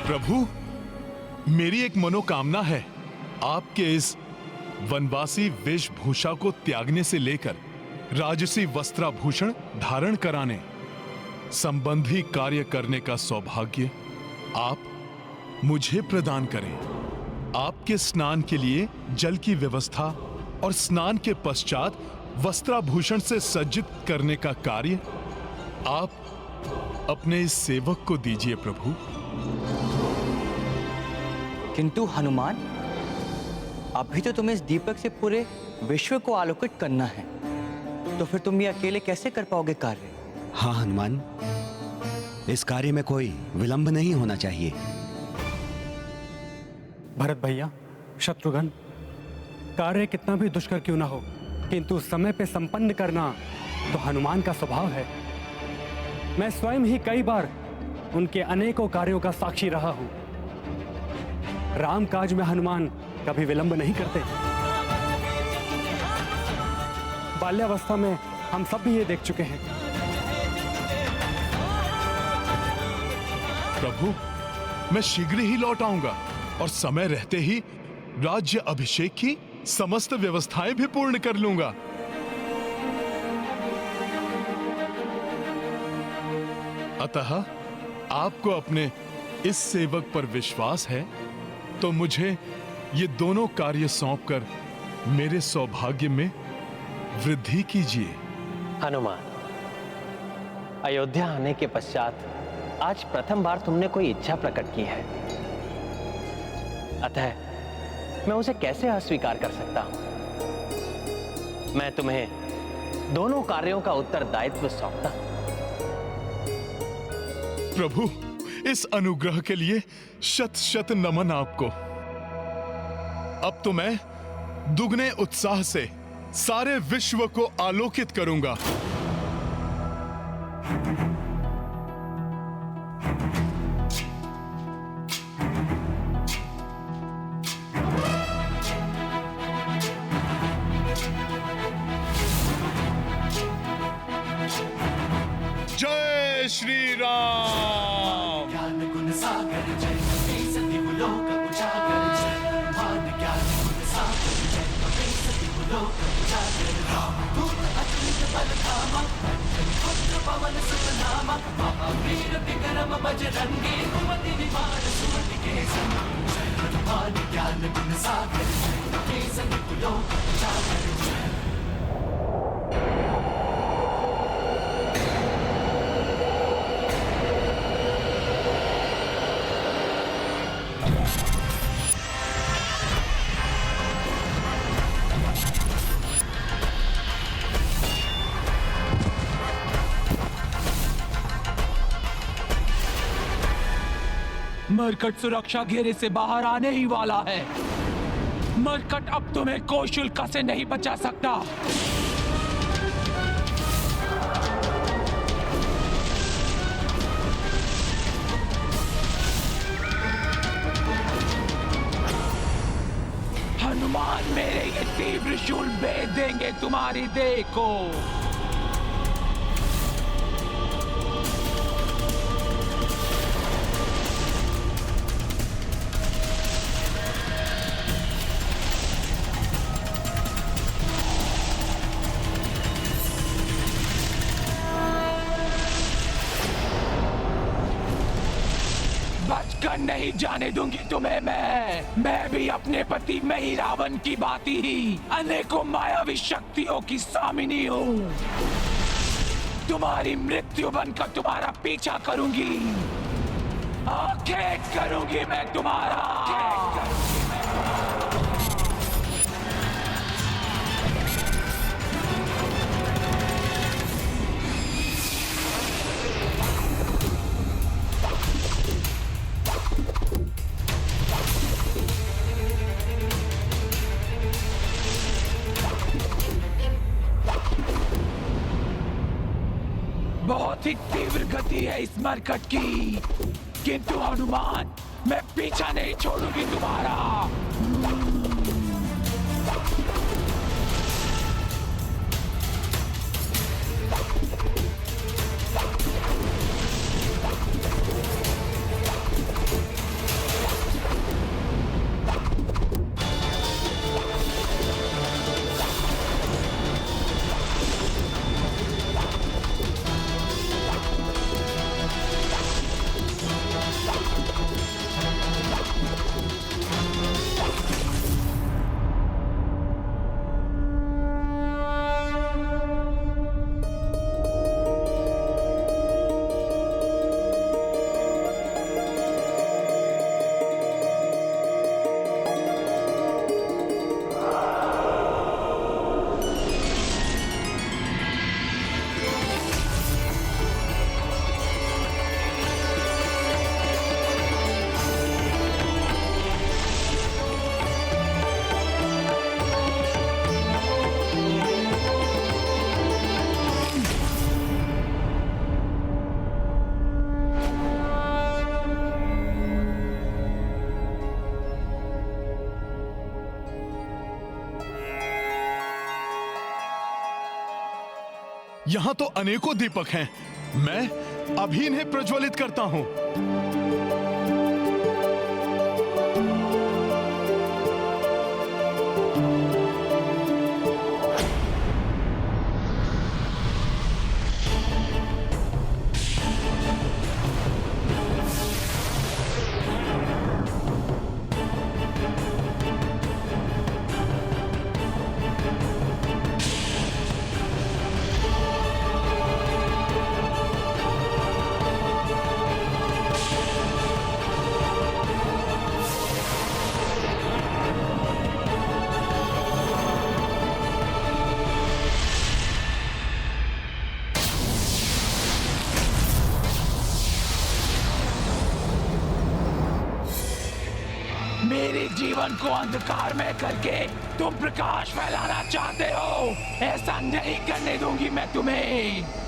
प्रभु, मेरी एक मनोकामना है। आपके इस वनवासी वेशभूषा को त्यागने से लेकर राजसी वस्त्राभूषण धारण कराने संबंधी कार्य करने का सौभाग्य आप मुझे प्रदान करें। आपके स्नान के लिए जल की व्यवस्था और स्नान के पश्चात वस्त्राभूषण से सज्जित करने का कार्य आप अपने इस सेवक को दीजिए प्रभु। किंतु हनुमान, अभी तो तुम्हें इस दीपक से पूरे विश्व को आलोकित करना है, तो फिर तुम ये अकेले कैसे कर पाओगे कार्य? हाँ हनुमान, इस कार्य में कोई विलंब नहीं होना चाहिए। भरत भैया, शत्रुघ्न, कार्य कितना भी दुष्कर क्यों ना हो, किंतु समय पे संपन्न करना तो हनुमान का स्वभाव है। मैं स्वयं ही कई बार उनके अनेकों कार्यों का साक्षी रहा हूं। राम काज में हनुमान कभी विलंब नहीं करते। बाल्यावस्था में हम सब भी ये देख चुके हैं। प्रभु, मैं शीघ्र ही लौट आऊंगा और समय रहते ही राज्य अभिषेक की समस्त व्यवस्थाएं भी पूर्ण कर लूंगा। अतः आपको अपने इस सेवक पर विश्वास है, तो मुझे ये दोनों कार्य सौंपकर मेरे सौभाग्य में वृद्धि कीजिए। हनुमान, अयोध्या आने के पश्चात आज प्रथम बार तुमने कोई इच्छा प्रकट की है, अतः मैं उसे कैसे अस्वीकार कर सकता हूं। मैं तुम्हें दोनों कार्यों का उत्तरदायित्व सौंपता हूं। प्रभु, इस अनुग्रह के लिए शत शत नमन आपको। अब तो मैं दुगने उत्साह से सारे विश्व को आलोकित करूंगा। जय श्री राम। ज्ञान गुण सागर जय कपी सती लोक उजागर जय मान ज्ञान गुण सागर जय कपी सती लोक उजागर राम दूत अतुलित बल धामा अंजन पुत्र पवन सुत नामा महावीर विक्रम बजरंगी कुमति निवार सुमति के संग जय हनुमान ज्ञान गुण सागर जय कपी सती लोक उजागर जय। मरकट सुरक्षा घेरे से बाहर आने ही वाला है। मरकट अब तुम्हें कोई शुल्क से नहीं बचा सकता। हनुमान मेरे ये तीव्र शूल भेद देंगे तुम्हारी देह को। नहीं जाने दूंगी तुम्हें मैं भी अपने पति में ही रावण की भांति ही अनेकों मायावी शक्तियों की स्वामिनी हूँ। तुम्हारी मृत्यु बनकर तुम्हारा पीछा करूंगी, आखेट करूंगी मैं तुम्हारा। बहुत ही तीव्र गति है इस मरकट की, किंतु हनुमान मैं पीछा नहीं छोड़ूंगी तुम्हारा। यहाँ तो अनेकों दीपक हैं। मैं अभी इन्हें प्रज्वलित करता हूँ। मेरे जीवन को अंधकार में करके तुम प्रकाश फैलाना चाहते हो। ऐसा नहीं करने दूंगी मैं तुम्हें।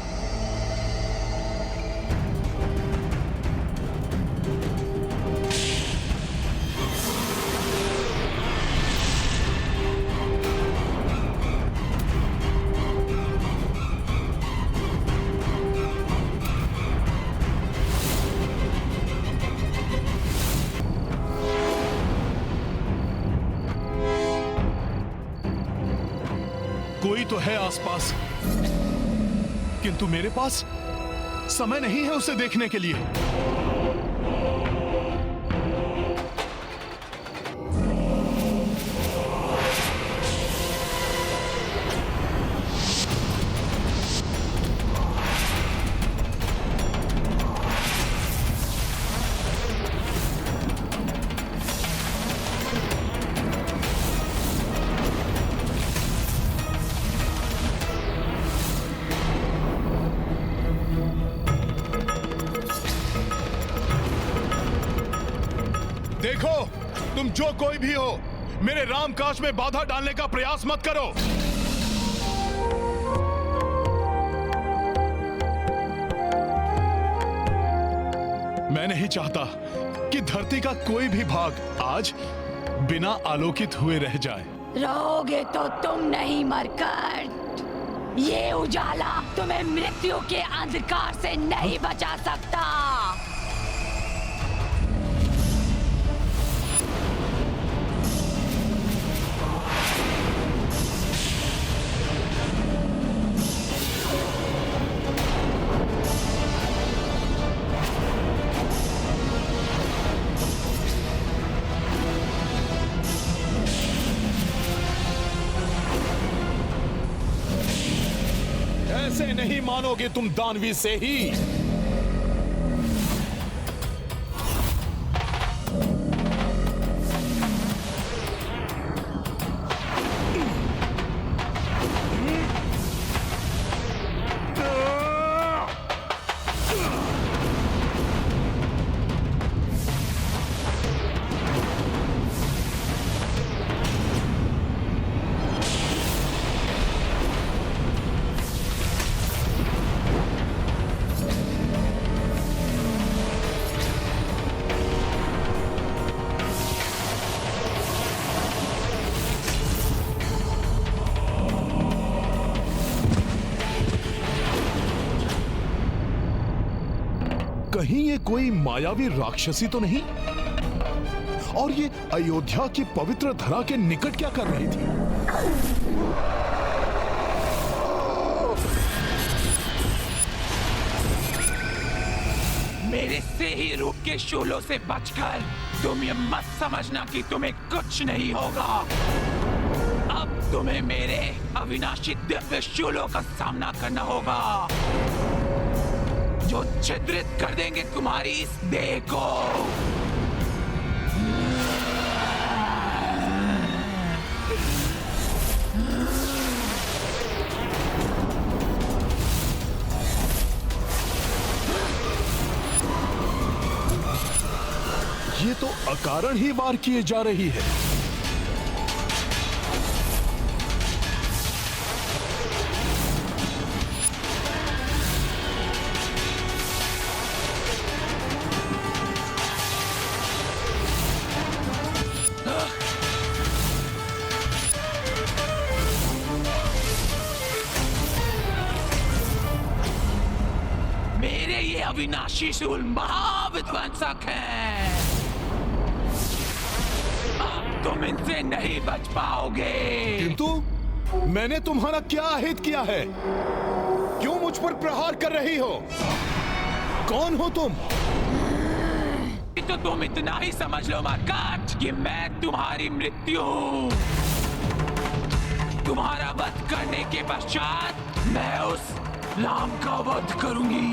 कोई तो है आसपास, किंतु मेरे पास समय नहीं है उसे देखने के लिए। देखो, तुम जो कोई भी हो, मेरे रामकाज में बाधा डालने का प्रयास मत करो। मैं नहीं चाहता कि धरती का कोई भी भाग आज बिना आलोकित हुए रह जाए। रहोगे तो तुम नहीं मरकर, ये उजाला तुम्हें मृत्यु के अंधकार से नहीं बचा सकता। ऐसे नहीं मानोगे तुम दानवी से ही। कहीं ये कोई मायावी राक्षसी तो नहीं? और ये अयोध्या की पवित्र धरा के निकट क्या कर रही थी? मेरे से ही रूप के शूलों से बचकर तुम ये मत समझना कि तुम्हें कुछ नहीं होगा। अब तुम्हें मेरे अविनाशी दिव्य शूलों का सामना करना होगा, जो छिद्रित कर देंगे तुम्हारी इस देह को। ये तो अकारण ही वार किए जा रही है। विनाशी शूल महाविध्वंसक हैं। अब तुम इनसे नहीं बच पाओगे। किंतु मैंने तुम्हारा क्या अहित किया है? क्यों मुझ पर प्रहार कर रही हो? कौन हो तुम? तो तुम इतना ही समझ लो मरकट कि मैं तुम्हारी मृत्यु हूं। तुम्हारा वध करने के पश्चात मैं उस राम का वध करूंगी।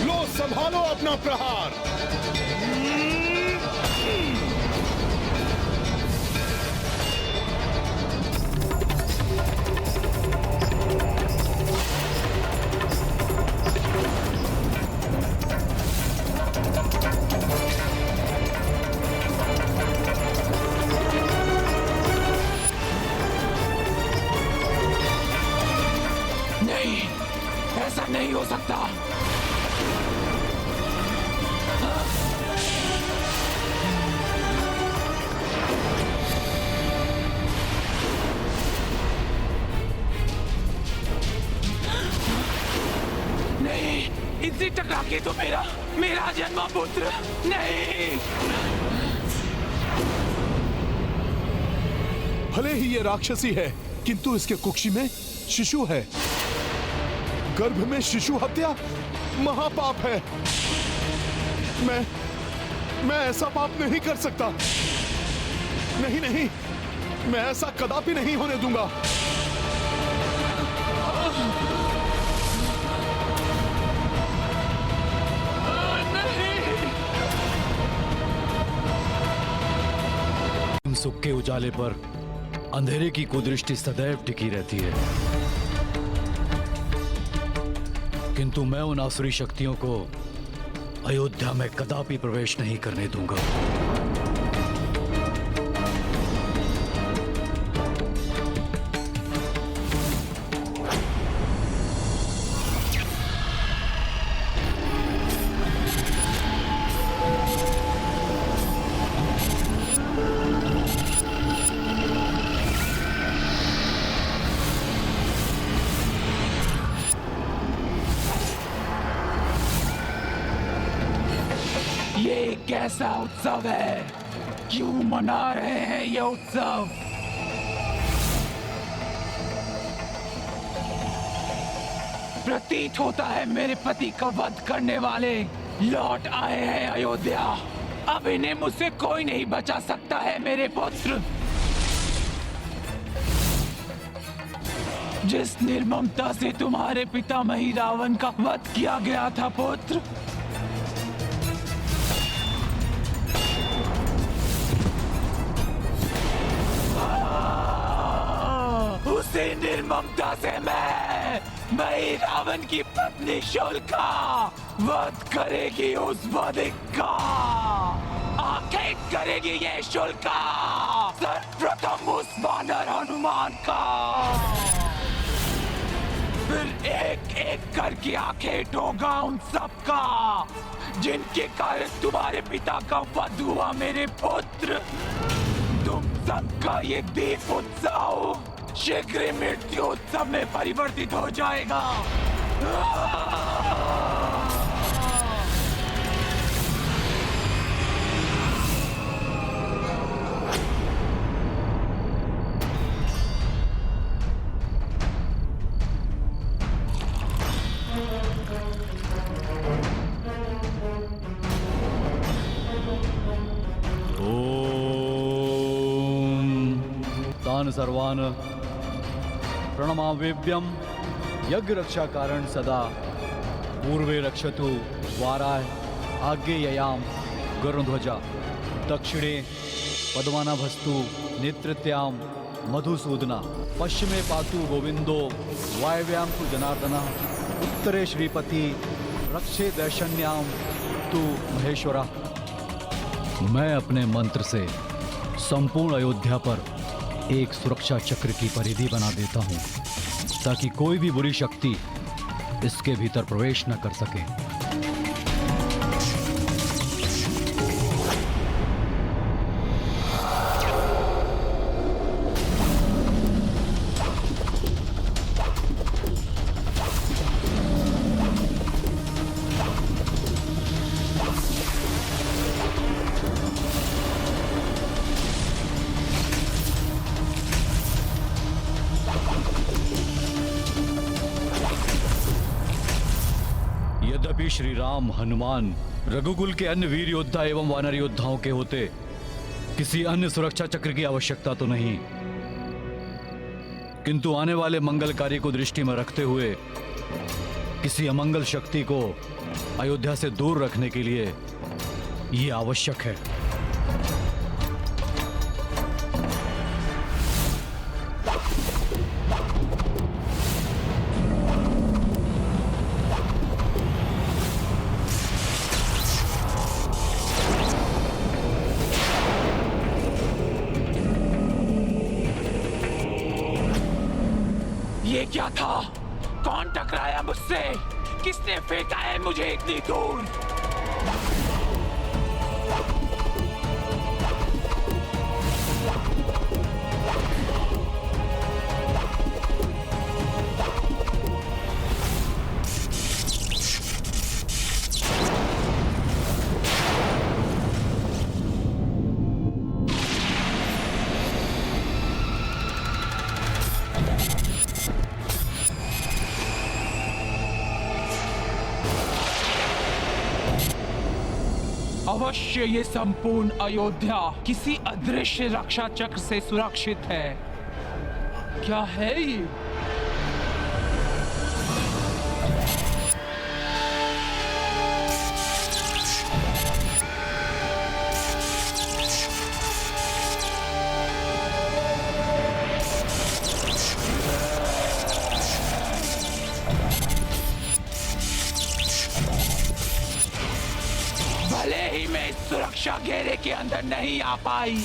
लो संभालो अपना प्रहार। नहीं, ऐसा नहीं हो सकता। नहीं, इनसे टकरा के तो मेरा जन्मा पुत्र नहीं। भले ही ये राक्षसी है, किंतु इसके कुक्षी में शिशु है। गर्भ में शिशु हत्या महापाप है। मैं ऐसा पाप नहीं कर सकता। नहीं नहीं, मैं ऐसा कदापि नहीं होने दूंगा। सुख के उजाले पर अंधेरे की कुदृष्टि सदैव टिकी रहती है, किंतु मैं उन आसुरी शक्तियों को अयोध्या में कदापि प्रवेश नहीं करने दूंगा। ये कैसा उत्सव है? क्यों मना रहे हैं ये उत्सव? प्रतीत होता है मेरे पति का वध करने वाले लौट आए हैं अयोध्या। अब इन्हें मुझसे कोई नहीं बचा सकता है मेरे पुत्र। जिस निर्ममता से तुम्हारे पितामही रावण का वध किया गया था पुत्र, उसी निर्ममता से मैं रावण की पत्नी शोल्का वध करेगी उस वधिक का। आखिर करेगी ये शोल्का सर्वप्रथम उस वानर हनुमान का। फिर एक एक करके आंखें ठोगा उन सबका जिनके कारण तुम्हारे पिता का वध हुआ मेरे पुत्र। तुम सबका ये दीप उत्सव शीघ्र ही मृत्यु उत्सव में परिवर्तित हो जाएगा। तान सर्वान प्रणमावेभ्यम यज्ञ रक्षा कारण सदा पूर्वे रक्षतु वाराय आज्ञेययाम गरुध्वजा दक्षिणे पद्मानाभस्तु नेतृत्याम मधुसूदना पश्चिमे पातु गोविंदो वायव्याम तु जनार्दनः उत्तरे श्रीपति रक्षे दैशन्याम तु महेश्वरा। मैं अपने मंत्र से संपूर्ण अयोध्या पर एक सुरक्षा चक्र की परिधि बना देता हूं, ताकि कोई भी बुरी शक्ति इसके भीतर प्रवेश न कर सके। यद्यपि श्री राम, हनुमान, रघुकुल के अन्य वीर योद्धा एवं वानर योद्धाओं के होते किसी अन्य सुरक्षा चक्र की आवश्यकता तो नहीं, किंतु आने वाले मंगल कार्य को दृष्टि में रखते हुए किसी अमंगल शक्ति को अयोध्या से दूर रखने के लिए यह आवश्यक है। ये क्या था? कौन टकराया मुझसे? किसने फेंका है मुझे इतनी दूर? अवश्य ये संपूर्ण अयोध्या किसी अदृश्य रक्षा चक्र से सुरक्षित है। क्या है ये? भले ही मैं इस सुरक्षा घेरे के अंदर नहीं आ पाई,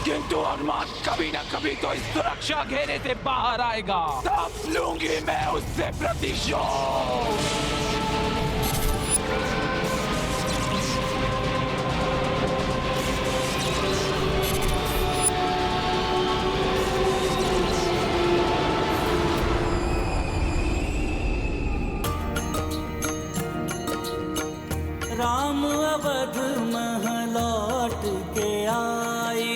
किंतु हनुमान कभी न कभी तो इस सुरक्षा घेरे से बाहर आएगा। तब लूंगी मैं उससे प्रतिशोध। राम अवध महलौट के आई,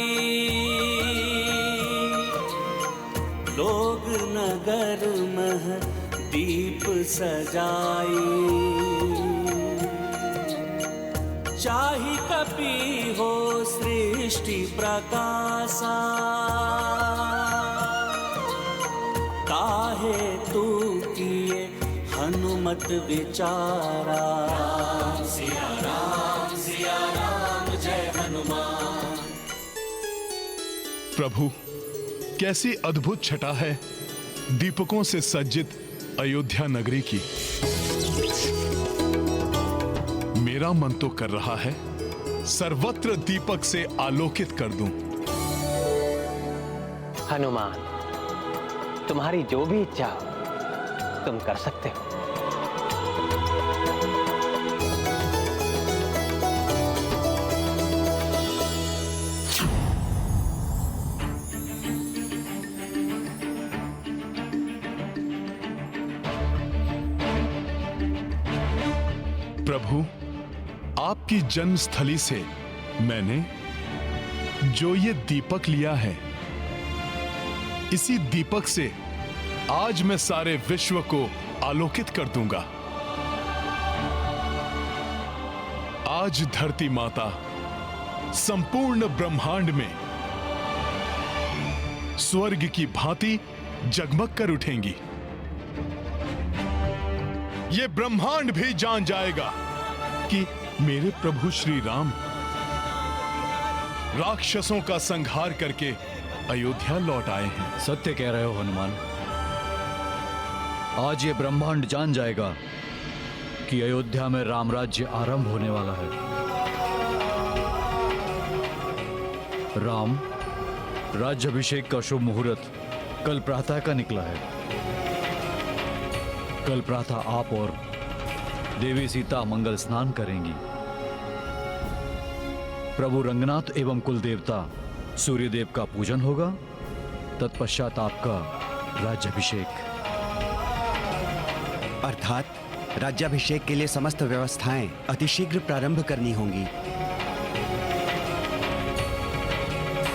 लोग नगर मह दीप सजाई। चाहि कपि हो सृष्टि प्रकाशा, काहे तू किए हनुमत विचारा। सिया राम जय हनुमान। प्रभु, कैसी अद्भुत छटा है दीपकों से सज्जित अयोध्या नगरी की। मेरा मन तो कर रहा है सर्वत्र दीपक से आलोकित कर दूं। हनुमान, तुम्हारी जो भी इच्छा हो तुम कर सकते हो। प्रभु, आपकी जन्मस्थली से मैंने जो ये दीपक लिया है, इसी दीपक से आज मैं सारे विश्व को आलोकित कर दूंगा। आज धरती माता संपूर्ण ब्रह्मांड में स्वर्ग की भांति जगमग कर उठेंगी। ये ब्रह्मांड भी जान जाएगा कि मेरे प्रभु श्री राम राक्षसों का संहार करके अयोध्या लौट आए हैं। सत्य कह रहे हो हनुमान। आज ये ब्रह्मांड जान जाएगा कि अयोध्या में राम राज्य आरंभ होने वाला है। राम, राज्याभिषेक का शुभ मुहूर्त कल प्रातः का निकला है। कल प्रातः आप और देवी सीता मंगल स्नान करेंगी। प्रभु रंगनाथ एवं कुल देवता सूर्यदेव का पूजन होगा। तत्पश्चात आपका राज्याभिषेक। अर्थात राज्याभिषेक के लिए समस्त व्यवस्थाएं अतिशीघ्र प्रारंभ करनी होंगी।